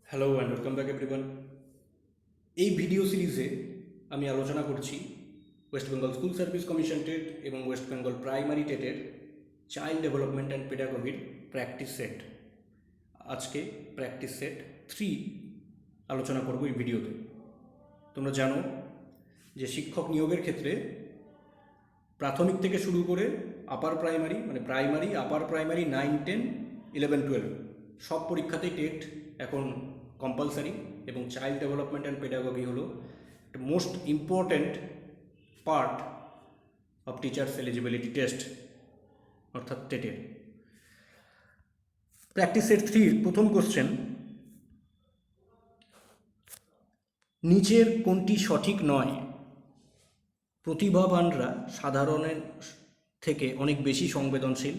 Hello and welcome back everyone. এই video সিরিজে আমি আলোচনা করছি West Bengal school service commission TET এবং ওয়েস্ট বেঙ্গল প্রাইমারি টেটের চাইল্ড ডেভেলপমেন্ট অ্যান্ড পেডাগোগির প্র্যাকটিস সেট। আজকে প্র্যাকটিস সেট 3 আলোচনা করব এই ভিডিওতে। তোমরা জানো যে শিক্ষক নিয়োগের ক্ষেত্রে প্রাথমিক থেকে শুরু করে upper primary primary, upper primary 9, 10, 11, 12 সব পরীক্ষাতেই টেট এখন কম্পালসারি, এবং চাইল্ড ডেভেলপমেন্ট অ্যান্ড পেডাগগি হলো একটা most important part of teachers eligibility test, অর্থাৎ টেটের। প্র্যাকটিস সেট 3 প্রথম কোশ্চেন, নিচের কোনটি সঠিক নয়? প্রতিভাবানরা সাধারণের থেকে অনেক বেশি সংবেদনশীল।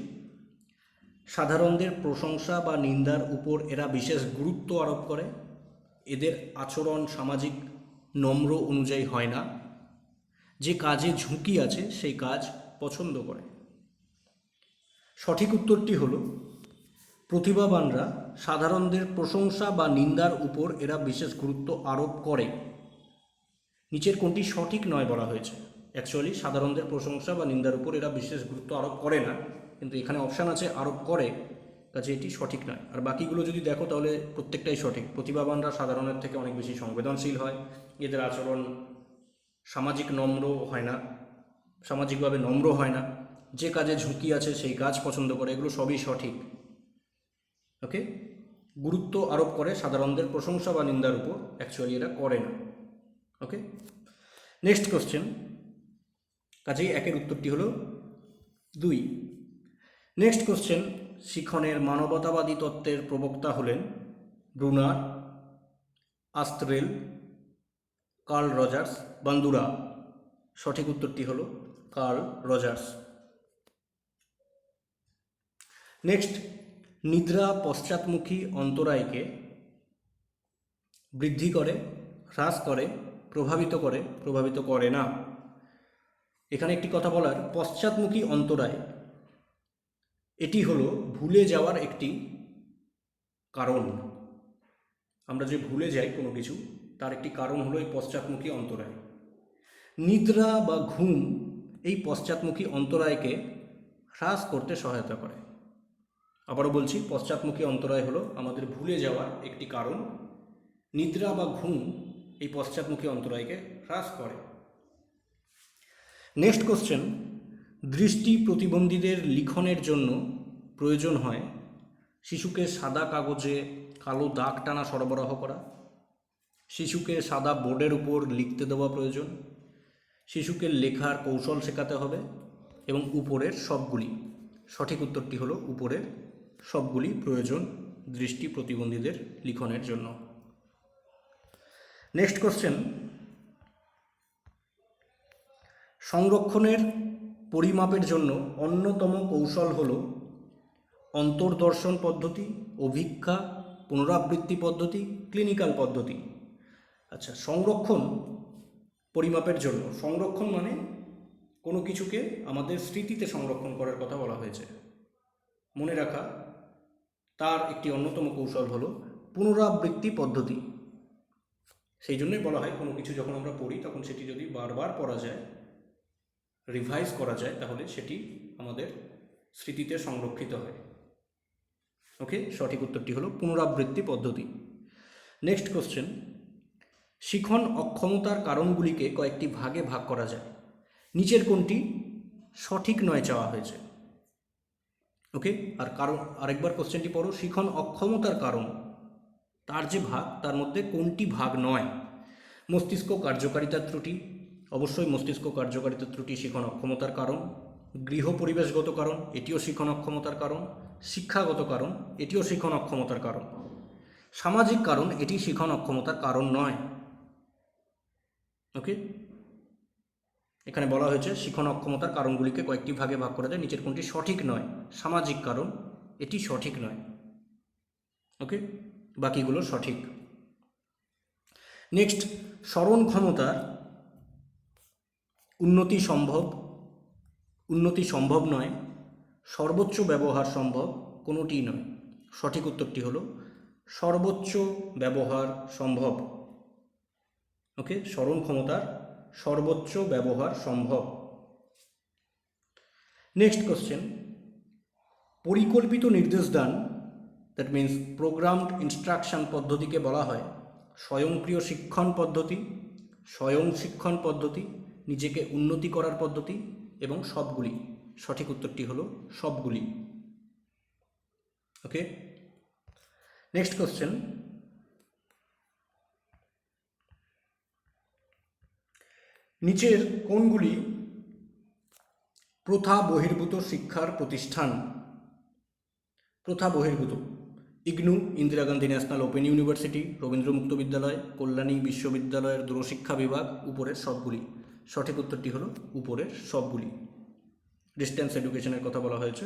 সাধারণদের প্রশংসা বা নিন্দার উপর এরা বিশেষ গুরুত্ব আরোপ করে। এদের আচরণ সামাজিক নম্র অনুযায়ী হয় না। যে কাজে ঝুঁকি আছে সেই কাজ পছন্দ করে। সঠিক উত্তরটি হল প্রতিভাবানরা সাধারণদের প্রশংসা বা নিন্দার উপর এরা বিশেষ গুরুত্ব আরোপ করে। নিচের কোনটি সঠিক নয় বলা হয়েছে। অ্যাকচুয়ালি সাধারণদের প্রশংসা বা নিন্দার উপর এরা বিশেষ গুরুত্ব আরোপ করে না, কিন্তু এখানে অপশান আছে আরোপ করে, কাজে এটি সঠিক নয়। আর বাকিগুলো যদি দেখো তাহলে প্রত্যেকটাই সঠিক। প্রতিভাবানরা সাধারণের থেকে অনেক বেশি সংবেদনশীল হয়, এদের আচরণ সামাজিক নম্র হয় না, সামাজিকভাবে নম্র হয় না, যে কাজে ঝুঁকি আছে সেই কাজ পছন্দ করে, এগুলো সবই সঠিক। ওকে, গুরুত্ব আরোপ করে সাধারণদের প্রশংসা বা নিন্দার উপর, অ্যাকচুয়ালি এরা করে না। ওকে, নেক্সট কোশ্চেন, কাজেই একের উত্তরটি হলো 2। নেক্সট কোশ্চেন, শিক্ষণের মানবতাবাদী তত্ত্বের প্রবক্তা হলেন ব্রুনার, আস্ত্রেল, কার্ল রজার্স, বান্দুরা। সঠিক উত্তরটি হলো কার্ল রজার্স। নেক্সট, নিদ্রা পশ্চাৎমুখী অন্তরায়কে বৃদ্ধি করে, হ্রাস করে, প্রভাবিত করে না। এখানে একটি কথা বলার, পশ্চাৎমুখী অন্তরায় এটি হলো ভুলে যাওয়ার একটি কারণ। আমরা যে ভুলে যাই কোনো কিছু, তার একটি কারণ হলো এই পশ্চাৎমুখী অন্তরায়। নিদ্রা বা ঘুম এই পশ্চাৎমুখী অন্তরায়কে হ্রাস করতে সহায়তা করে। আবারও বলছি, পশ্চাৎমুখী অন্তরায় হলো আমাদের ভুলে যাওয়ার একটি কারণ। নিদ্রা বা ঘুম এই পশ্চাৎমুখী অন্তরায়কে হ্রাস করে। নেক্সট কোশ্চেন, দৃষ্টি প্রতিবন্ধীদের লিখনের জন্য প্রয়োজন হয় শিশুকে সাদা কাগজে কালো দাগ টানা সরবরাহ করা, শিশুকে সাদা বোর্ডের উপর লিখতে দেওয়া প্রয়োজন, শিশুকে লেখার কৌশল শেখাতে হবে, এবং উপরের সবগুলি। সঠিক উত্তরটি হলো উপরের সবগুলি প্রয়োজন দৃষ্টি প্রতিবন্ধীদের লিখনের জন্য। নেক্সট কোশ্চেন, সংরক্ষণের পরিমাপের জন্য অন্যতম কৌশল হল অন্তর্দর্শন পদ্ধতি, অভিক্ষা, পুনরাবৃত্তি পদ্ধতি, ক্লিনিক্যাল পদ্ধতি। আচ্ছা, সংরক্ষণ পরিমাপের জন্য, সংরক্ষণ মানে কোনো কিছুকে আমাদের স্মৃতিতে সংরক্ষণ করার কথা বলা হয়েছে, মনে রাখা, তার একটি অন্যতম কৌশল হলো পুনরাবৃত্তি পদ্ধতি। সেই জন্যই বলা হয় কোনো কিছু যখন আমরা পড়ি তখন সেটি যদি বারবার পড়া যায়, রিভাইজ করা যায়, তাহলে সেটি আমাদের স্মৃতিতে সংরক্ষিত হয়। ওকে, সঠিক উত্তরটি হলো পুনরাবৃত্তি পদ্ধতি। নেক্সট কোশ্চেন, শিখন অক্ষমতার কারণগুলিকে কয়েকটি ভাগে ভাগ করা যায়। নিচের কোনটি সঠিক নয় চাওয়া হয়েছে। ওকে, আর কারণ আরেকবার কোশ্চেনটি পড়ো, শিখন অক্ষমতার কারণ, তার যে ভাগ, তার মধ্যে কোনটি ভাগ নয়? মস্তিষ্ক কার্যকারিতার ত্রুটি, অবশ্যই মস্তিষ্ক কার্যকারিতার ত্রুটি শিখন অক্ষমতার কারণ। গৃহ পরিবেশগত কারণ, এটিও শিখন অক্ষমতার কারণ। শিক্ষাগত কারণ, এটিও শিখন অক্ষমতার কারণ। সামাজিক কারণ, এটি শিখন অক্ষমতার কারণ নয়। ওকে, এখানে বলা হয়েছে শিখন অক্ষমতার কারণগুলিকে কয়েকটি ভাগে ভাগ করা যায়, নিচের কোনটি সঠিক নয়? সামাজিক কারণ, এটি সঠিক নয়। ওকে, বাকিগুলো সঠিক। নেক্সট, স্মরণ ক্ষমতার উন্নতি সম্ভব নয়, সর্বোচ্চ ব্যবহার সম্ভব, কোনোটিই নয়। সঠিক উত্তরটি হলো সর্বোচ্চ ব্যবহার সম্ভব। ওকে, স্মরণ ক্ষমতার সর্বোচ্চ ব্যবহার সম্ভব। নেক্সট কোশ্চেন, পরিকল্পিত নির্দেশদান, দ্যাট মিন্স প্রোগ্রামড ইনস্ট্রাকশন পদ্ধতিকে বলা হয় স্বয়ংক্রিয় শিক্ষণ পদ্ধতি, স্বয়ং শিক্ষণ পদ্ধতি, নিজেকে উন্নতি করার পদ্ধতি এবং সবগুলি। সঠিক উত্তরটি হলো সবগুলি। ওকে, নেক্সট কোশ্চেন, নিচের কোনগুলি প্রথা বহির্ভূত শিক্ষার প্রতিষ্ঠান? প্রথা বহির্ভূত: IGNOU, Indira Gandhi national open university, Rabindra মুক্ত বিদ্যালয়, কল্যাণী বিশ্ববিদ্যালয়ের দূরশিক্ষা বিভাগ, উপরের সবগুলি। সঠিক উত্তরটি হলো উপরের সবগুলি। ডিস্টেন্স এডুকেশনের কথা বলা হয়েছে।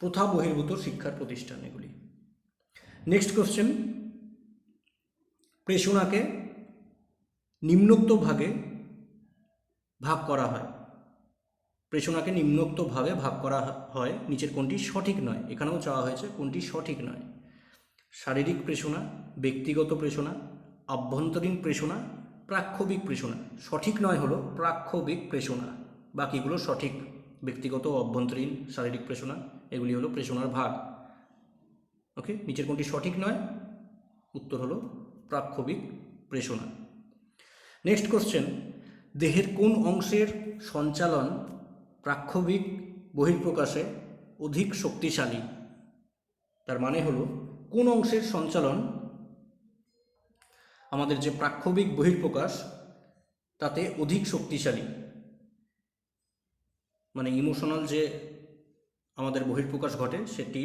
প্রথা বহির্ভূত শিক্ষার প্রতিষ্ঠান এগুলি। নেক্সট কোশ্চেন, প্রেষণাকে নিম্নোক্ত ভাগে ভাগ করা হয়। প্রেষণাকে নিম্নোক্তভাবে ভাগ করা হয়, নিচের কোনটি সঠিক নয়? এখানেও চাওয়া হয়েছে কোনটি সঠিক নয়। শারীরিক প্রেষণা, ব্যক্তিগত প্রেষণা, আভ্যন্তরীণ প্রেষণা, প্রাক্ষবিক প্রেষণা। সঠিক নয় হলো প্রাক্ষবিক প্রেষণা, বাকিগুলো সঠিক। ব্যক্তিগত, অভ্যন্তরীণ, শারীরিক প্রেষণা এগুলি হলো প্রেষণার ভাগ। ওকে, নিচের কোনটি সঠিক নয়? উত্তর হলো প্রাক্ষবিক প্রেষণা। নেক্সট কোশ্চেন, দেহের কোন অংশের সঞ্চালন প্রাক্ষবিক বহিঃপ্রকাশে অধিক শক্তিশালী? তার মানে হলো কোন অংশের সঞ্চালন আমাদের যে প্রাক্ষবিক বহিঃপ্রকাশ তাতে অধিক শক্তিশালী, মানে ইমোশনাল যে আমাদের বহিঃপ্রকাশ ঘটে সেটি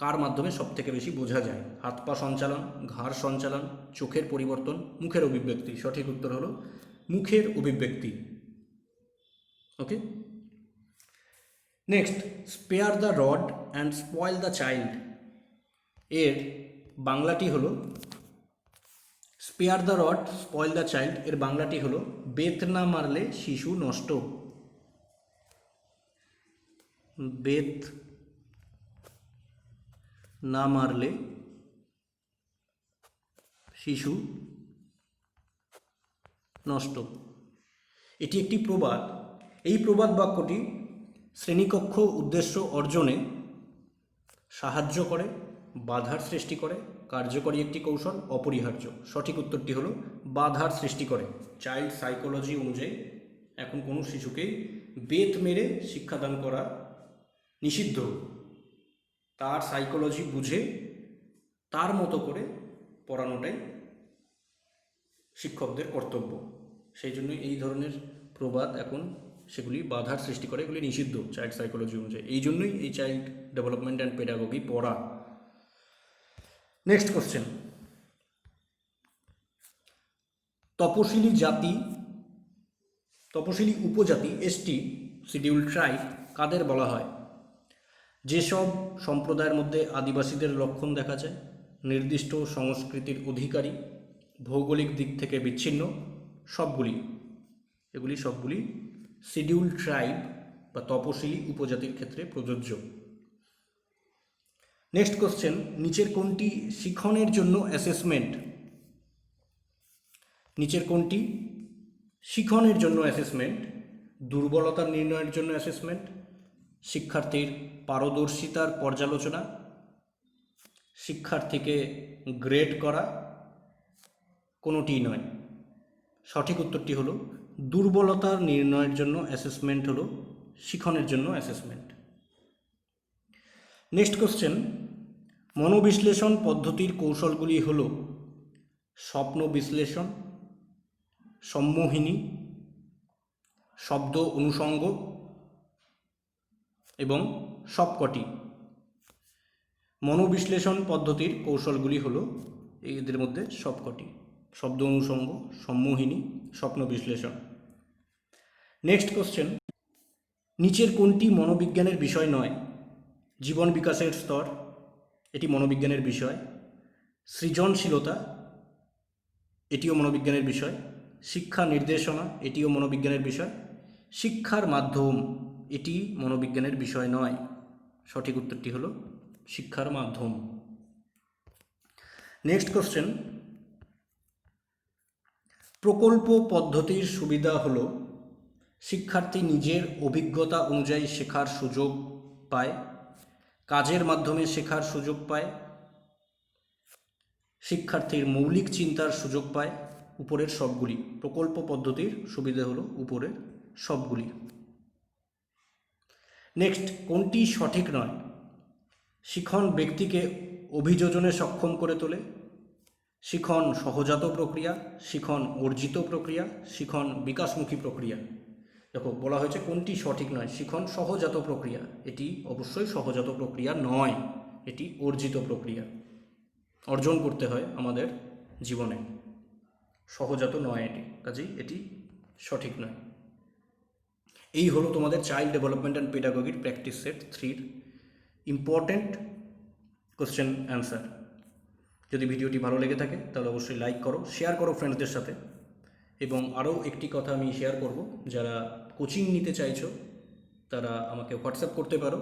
কার মাধ্যমে সব থেকে বেশি বোঝা যায়? হাত পা সঞ্চালন, ঘাড় সঞ্চালন, চোখের পরিবর্তন, মুখের অভিব্যক্তি। সঠিক উত্তর হলো মুখের অভিব্যক্তি। Okay, next, spare the rod and spoil the child এর বাংলাটি হলো, spare the rod spoil the child এর বাংলাটি হলো বেত না মারলে শিশু নষ্ট। বেত না মারলে শিশু নষ্ট। এটি একটি প্রবাদ। এই প্রবাদ বাক্যটি শ্রেণীকক্ষ উদ্দেশ্য অর্জনে সাহায্য করে, বাধার সৃষ্টি করে, কার্যকরী একটি কৌশল, অপরিহার্য। সঠিক উত্তরটি হলো বাধার সৃষ্টি করে। চাইল্ড সাইকোলজি অনুযায়ী এখন কোনো শিশুকেই বেত মেরে শিক্ষাদান করা নিষিদ্ধ। তার সাইকোলজি বুঝে তার মতো করে পড়ানোটাই শিক্ষকদের কর্তব্য। সেই জন্যই এই ধরনের প্রবাদ এখন সেগুলি বাধার সৃষ্টি করে, এগুলি নিষিদ্ধ চাইল্ড সাইকোলজি অনুযায়ী। এই জন্যই এই চাইল্ড ডেভেলপমেন্ট অ্যান্ড পেডাগোগি পড়া। নেক্সট কোশ্চেন, তপশিলি জাতি, তপশিলি উপজাতি, এসটি শিডিউল ট্রাইব কাদের বলা হয়? যেসব সম্প্রদায়ের মধ্যে আদিবাসীদের লক্ষণ দেখা যায়, নির্দিষ্ট সংস্কৃতির অধিকারী, ভৌগোলিক দিক থেকে বিচ্ছিন্ন, সবগুলি। এগুলি সবগুলি শিডিউল ট্রাইব বা তপশিলি উপজাতির ক্ষেত্রে প্রযোজ্য। নেক্সট কোশ্চেন, নিচের কোনটি শিখনের জন্য অ্যাসেসমেন্ট? নিচের কোনটি শিখনের জন্য অ্যাসেসমেন্ট? দুর্বলতা নির্ণয়ের জন্য অ্যাসেসমেন্ট, শিক্ষার্থীর পারদর্শিতার পর্যালোচনা, শিক্ষার্থীকে গ্রেড করা, কোনোটিই নয়। সঠিক উত্তরটি হলো দুর্বলতার নির্ণয়ের জন্য অ্যাসেসমেন্ট হলো শিখনের জন্য অ্যাসেসমেন্ট। নেক্সট কোশ্চেন, মনোবিশ্লেষণ পদ্ধতির কৌশলগুলি হল স্বপ্ন বিশ্লেষণ, সম্মোহিনী, শব্দ অনুষঙ্গ এবং সবকটি। মনোবিশ্লেষণ পদ্ধতির কৌশলগুলি হলো এদের মধ্যে সবকটি: শব্দ অনুষঙ্গ, সম্মোহিনী, স্বপ্ন বিশ্লেষণ। নেক্সট কোশ্চেন, নিচের কোনটি মনোবিজ্ঞানের বিষয় নয়? জীবন বিকাশের স্তর, এটি মনোবিজ্ঞানের বিষয়। সৃজনশীলতা, এটিও মনোবিজ্ঞানের বিষয়। শিক্ষা নির্দেশনা, এটিও মনোবিজ্ঞানের বিষয়। শিক্ষার মাধ্যম, এটি মনোবিজ্ঞানের বিষয় নয়। সঠিক উত্তরটি হলো শিক্ষার মাধ্যম। নেক্সট কোশ্চেন, প্রকল্প পদ্ধতির সুবিধা হলো শিক্ষার্থী নিজের অভিজ্ঞতা অনুযায়ী শেখার সুযোগ পায়, কাজের মাধ্যমে শেখার সুযোগ পায়, শিক্ষার্থীর মৌলিক চিন্তার সুযোগ পায়। উপরের সবগুলি। প্রকল্প পদ্ধতির সুবিধা হলো উপরের সবগুলি। নেক্সট, কোনটি সঠিক নয়? শিখন ব্যক্তিকে অভিযোজনে সক্ষম করে তোলে, শিখন সহজাত প্রক্রিয়া, শিখন অর্জিত প্রক্রিয়া, শিখন বিকাশমুখী প্রক্রিয়া। দেখো বলা হয়েছে কোনটি সঠিক নয়, শিখন সহজাত প্রক্রিয়া। এটি অবশ্যই সহজাত প্রক্রিয়া নয়, এটি অর্জিত প্রক্রিয়া, অর্জন করতে হয় আমাদের জীবনে, সহজাত নয় এটি, কাজেই এটি সঠিক নয়। এই হলো তোমাদের চাইল্ড ডেভেলপমেন্ট অ্যান্ড পেডাগজির practice set 3 important question answer. যদি ভিডিওটি ভালো লেগে থাকে তাহলে অবশ্যই লাইক করো, শেয়ার করো ফ্রেন্ডসদের সাথে। এবং আরও একটি কথা আমি শেয়ার করব, যারা কোচিং নিতে চাইছো তারা আমাকে হোয়াটসঅ্যাপ করতে পারো।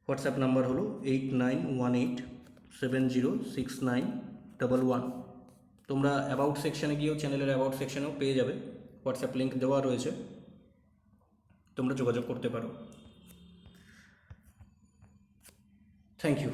হোয়াটসঅ্যাপ নাম্বার হলো 8918706911। তোমরা অ্যাবাউট সেকশানে গিয়েও, চ্যানেলের অ্যাবাউট সেকশানেও পেয়ে যাবে, হোয়াটসঅ্যাপ লিঙ্ক দেওয়া রয়েছে, তোমরা যোগাযোগ করতে পারো। Thank you.